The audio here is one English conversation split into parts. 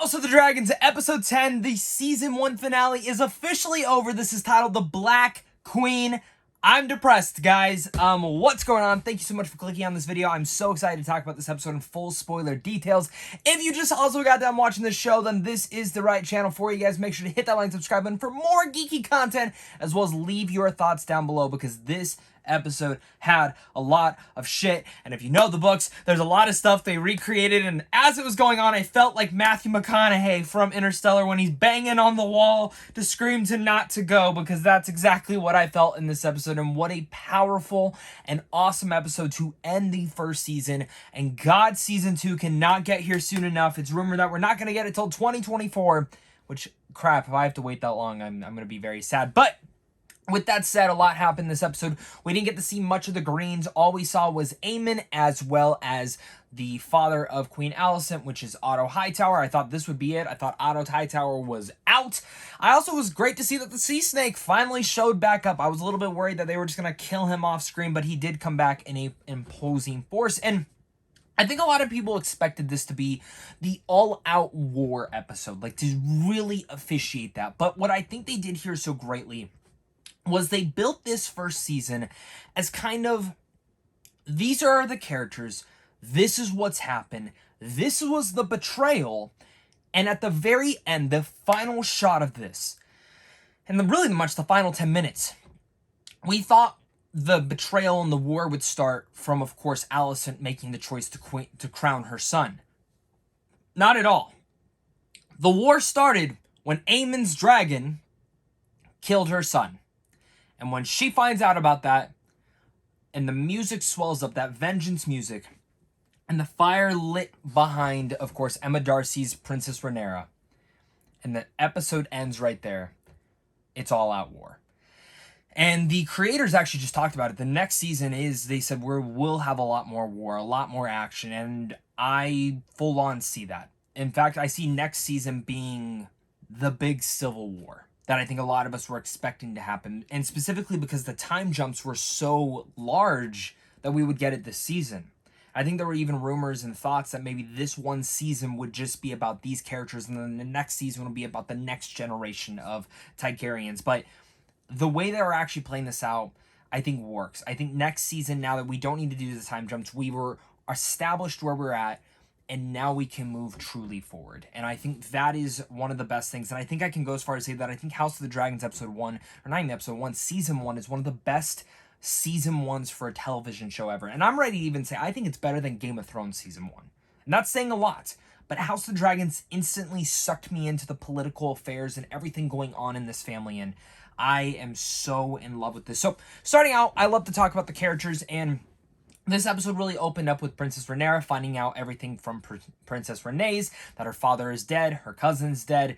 Also, the Dragons, episode 10, the season 1 finale is officially over. This is titled The Black Queen. I'm depressed, guys. What's going on? Thank you so much for clicking on this video. I'm so excited to talk about this episode in full spoiler details. If you just also got done watching this show, then this is the right channel for you guys. Make sure to hit that like and subscribe button for more geeky content, as well as leave your thoughts down below, because this episode had a lot of shit, and if you know the books, there's a lot of stuff they recreated, and as it was going on, I felt like Matthew McConaughey from Interstellar when he's banging on the wall to scream to not to go, because that's exactly what I felt in this episode. And what a powerful and awesome episode to end the first season, and God, season 2 cannot get here soon enough. It's rumored that we're not going to get it till 2024, which, crap, if I have to wait that long, I'm going to be very sad. But with that said, a lot happened this episode. We didn't get to see much of the Greens. All we saw was Aemon, as well as the father of Queen Alicent, which is Otto Hightower. I thought this would be it. I thought Otto Hightower was out. I also was great to see that the Sea Snake finally showed back up. I was a little bit worried that they were just going to kill him off screen, but he did come back in an imposing force. And I think a lot of people expected this to be the all-out war episode, like to really officiate that. But what I think they did here so greatly was they built this first season as kind of, these are the characters, this is what's happened, this was the betrayal, and at the very end, the final shot of this, and really much the final 10 minutes, we thought the betrayal and the war would start from, of course, Alicent making the choice to crown her son. Not at all. The war started when Aemon's dragon killed her son. And when she finds out about that, and the music swells up, that vengeance music, and the fire lit behind, of course, Emma Darcy's Princess Rhaenyra, and the episode ends right there, it's all out war. And the creators actually just talked about it. The next season is, they said, we'll have a lot more war, a lot more action, and I full on see that. In fact, I see next season being the big civil war that I think a lot of us were expecting to happen, and specifically because the time jumps were so large that we would get it this season. I think there were even rumors and thoughts that maybe this one season would just be about these characters, and then the next season would be about the next generation of Targaryens. But the way they were actually playing this out, I think works. I think next season, now that we don't need to do the time jumps, we were established where we're at, and now we can move truly forward. And I think that is one of the best things. And I think I can go as far as say that I think House of the Dragons episode 1, or not even episode 1, season 1 is one of the best season 1s for a television show ever. And I'm ready to even say I think it's better than Game of Thrones season 1. And that's saying a lot. But House of the Dragons instantly sucked me into the political affairs and everything going on in this family. And I am so in love with this. So starting out, I love to talk about the characters, and this episode really opened up with Princess Rhaenyra finding out everything from Princess Rhaenys, that her father is dead, her cousin's dead,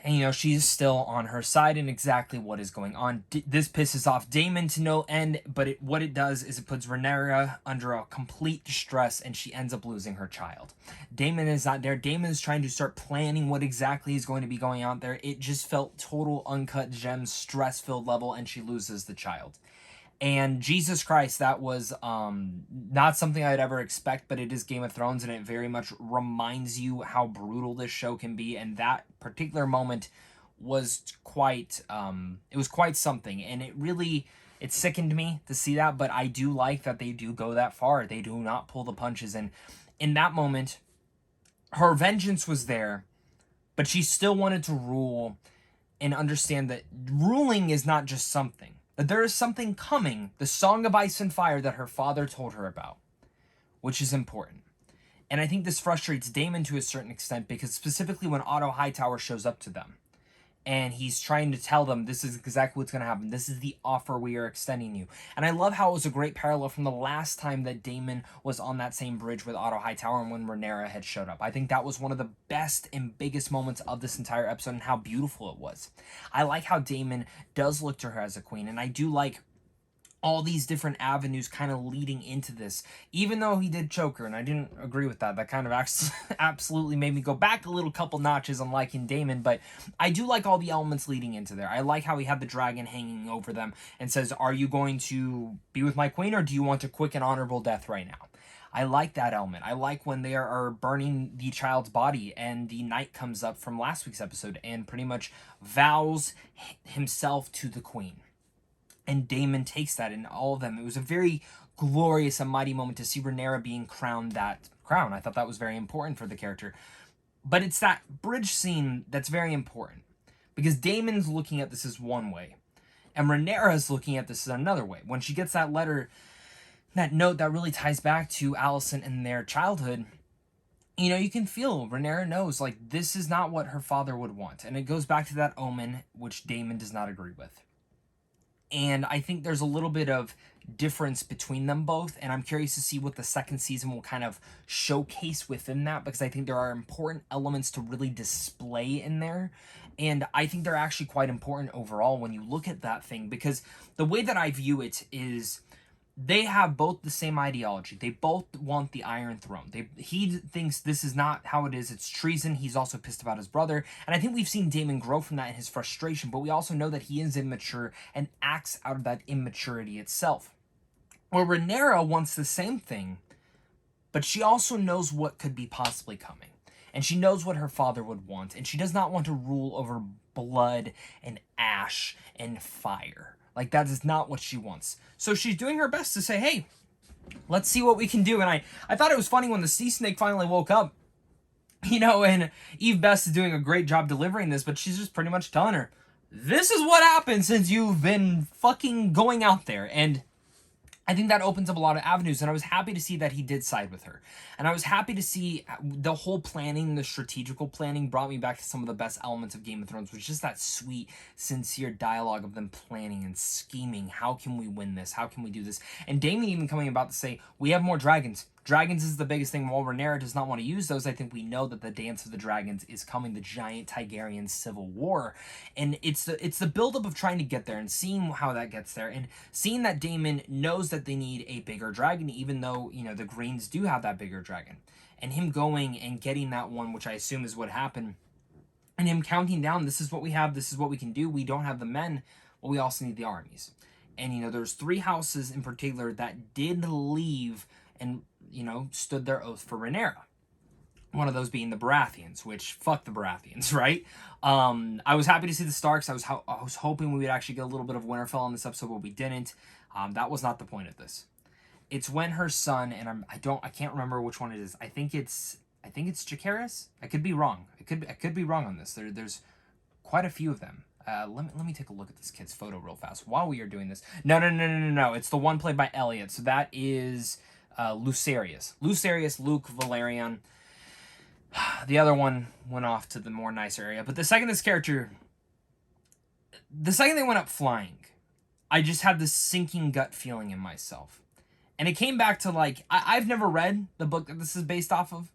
and, you know, she's still on her side and exactly what is going on. This pisses off Daemon to no end, but what it does is it puts Rhaenyra under a complete distress, and she ends up losing her child. Daemon is not there. Daemon is trying to start planning what exactly is going to be going on there. It just felt total Uncut Gems, stress-filled level, and she loses the child. And Jesus Christ, that was not something I'd ever expect, but it is Game of Thrones, and it very much reminds you how brutal this show can be. And that particular moment was quite, it was quite something. And it sickened me to see that, but I do like that they do go that far. They do not pull the punches. And in that moment, her vengeance was there, but she still wanted to rule and understand that ruling is not just something. That there is something coming, the Song of Ice and Fire that her father told her about, which is important. And I think this frustrates Daemon to a certain extent, because specifically when Otto Hightower shows up to them, and he's trying to tell them this is exactly what's going to happen. This is the offer we are extending you. And I love how it was a great parallel from the last time that Daemon was on that same bridge with Otto Hightower and when Rhaenyra had showed up. I think that was one of the best and biggest moments of this entire episode, and how beautiful it was. I like how Daemon does look to her as a queen, and I do like all these different avenues kind of leading into this, even though he did choke her, and I didn't agree with that. That kind of absolutely made me go back a little couple notches on liking Daemon, but I do like all the elements leading into there. I like how he had the dragon hanging over them and says, are you going to be with my queen, or do you want a quick and honorable death right now? I like that element. I like when they are burning the child's body and the knight comes up from last week's episode and pretty much vows himself to the queen. And Daemon takes that in all of them. It was a very glorious and mighty moment to see Rhaenyra being crowned that crown. I thought that was very important for the character. But it's that bridge scene that's very important. Because Daemon's looking at this as one way. And Rhaenyra's looking at this as another way. When she gets that letter, that note that really ties back to Alicent and their childhood, you know, you can feel Rhaenyra knows, like, this is not what her father would want. And it goes back to that omen, which Daemon does not agree with. And I think there's a little bit of difference between them both, and I'm curious to see what the second season will kind of showcase within that, because I think there are important elements to really display in there, and I think they're actually quite important overall when you look at that thing, because the way that I view it is they have both the same ideology. They both want the Iron Throne. He thinks this is not how it is. It's treason. He's also pissed about his brother. And I think we've seen Daemon grow from that in his frustration, but we also know that he is immature and acts out of that immaturity itself. Well, Rhaenyra wants the same thing, but she also knows what could be possibly coming. And she knows what her father would want, and she does not want to rule over blood and ash and fire. Like, that is not what she wants. So she's doing her best to say, hey, let's see what we can do. And I thought it was funny when the sea snake finally woke up, you know, and Eve Best is doing a great job delivering this, but she's just pretty much telling her, this is what happens since you've been fucking going out there. And I think that opens up a lot of avenues, and I was happy to see that he did side with her. And I was happy to see the whole planning, the strategical planning, brought me back to some of the best elements of Game of Thrones, which is just that sweet, sincere dialogue of them planning and scheming. How can we win this? How can we do this? And Daemon even coming about to say, we have more dragons. Dragons is the biggest thing. While Rhaenyra does not want to use those, I think we know that the Dance of the Dragons is coming, the giant Targaryen civil war. And it's the buildup of trying to get there and seeing how that gets there, and seeing that Daemon knows that they need a bigger dragon, even though, you know, the Greens do have that bigger dragon. And him going and getting that one, which I assume is what happened, and him counting down, this is what we have, this is what we can do. We don't have the men, but we also need the armies. And, you know, there's 3 houses in particular that did leave and, you know, stood their oath for Rhaenyra. One of those being the Baratheons, which, fuck the Baratheons, right? I was happy to see the Starks. I was hoping we would actually get a little bit of Winterfell on this episode, but we didn't. That was not the point of this. It's when her son, and I can't remember which one it is. I think it's Jacaerys. I could be wrong. I could be wrong on this. There's quite a few of them. Let me take a look at this kid's photo real fast while we are doing this. No. It's the one played by Elliot. So that is Lucerius, Luke, Valerian. The other one went off to the more nicer area. But the second they went up flying, I just had this sinking gut feeling in myself. And it came back to, like, I've never read the book that this is based off of.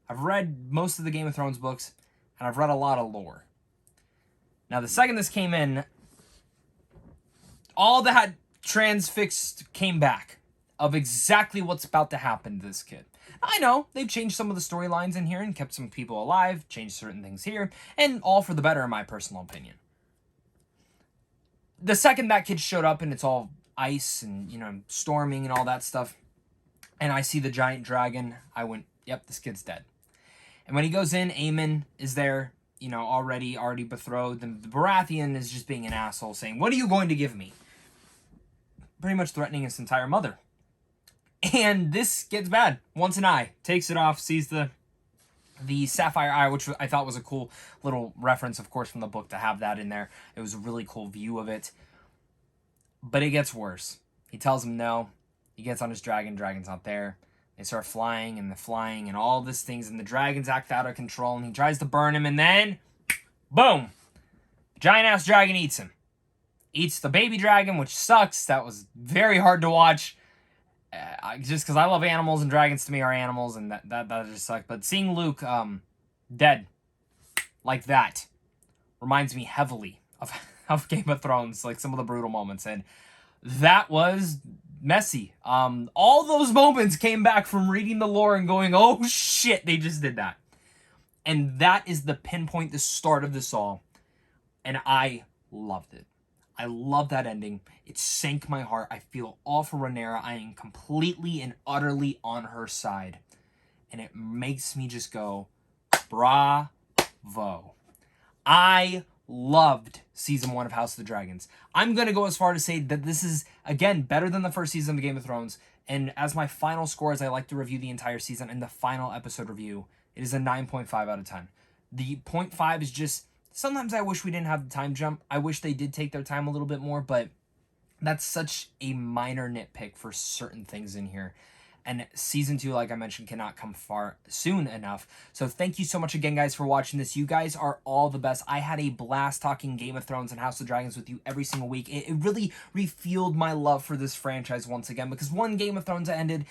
I've read most of the Game of Thrones books, and I've read a lot of lore. Now, the second this came in, all that transfixed came back of exactly what's about to happen to this kid. I know, they've changed some of the storylines in here and kept some people alive, changed certain things here, and all for the better in my personal opinion. The second that kid showed up and it's all ice and, you know, storming and all that stuff, and I see the giant dragon, I went, yep, this kid's dead. And when he goes in, Aemon is there, you know, already betrothed, and the Baratheon is just being an asshole, saying, what are you going to give me? Pretty much threatening his entire mother. And this gets bad. Wants an eye. Takes it off, sees the sapphire eye, which I thought was a cool little reference, of course, from the book to have that in there. It was a really cool view of it. But it gets worse. He tells him no. He gets on his dragon. Dragon's not there. They start flying and all these things, and the dragons act out of control, and he tries to burn him, and then, boom! Giant-ass dragon eats him. Eats the baby dragon, which sucks. That was very hard to watch. Just because I love animals, and dragons to me are animals, and that just sucked. But seeing Luke dead like that reminds me heavily of Game of Thrones, like some of the brutal moments, and that was messy. All those moments came back from reading the lore and going, oh shit, they just did that. And that is the pinpoint, the start of this all. And I loved it. I love that ending. It sank my heart. I feel all for Rhaenyra. I am completely and utterly on her side. And it makes me just go, bravo. I loved season 1 of House of the Dragons. I'm going to go as far to say that this is, again, better than the first season of Game of Thrones. And as my final score, as I like to review the entire season and the final episode review, it is a 9.5 out of 10. The 0.5 is just, sometimes I wish we didn't have the time jump. I wish they did take their time a little bit more, but that's such a minor nitpick for certain things in here. And season 2, like I mentioned, cannot come far soon enough. So thank you so much again, guys, for watching this. You guys are all the best. I had a blast talking Game of Thrones and House of Dragons with you every single week. It really refueled my love for this franchise once again, because one Game of Thrones ended,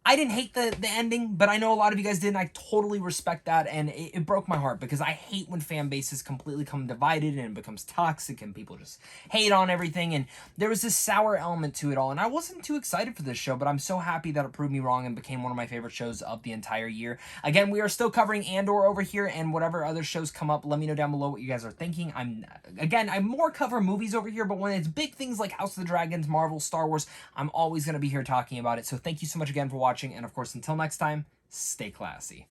I didn't hate the ending, but I know a lot of you guys didn't. I totally respect that, and it broke my heart because I hate when fan bases completely come divided and it becomes toxic and people just hate on everything, and there was this sour element to it all, and I wasn't too excited for this show, but I'm so happy that it proved me wrong and became one of my favorite shows of the entire year. Again, we are still covering Andor over here, and whatever other shows come up, let me know down below what you guys are thinking. I more cover movies over here, but when it's big things like House of the Dragons, Marvel, Star Wars, I'm always going to be here talking about it, so thank you so much again for watching. And of course, until next time, stay classy.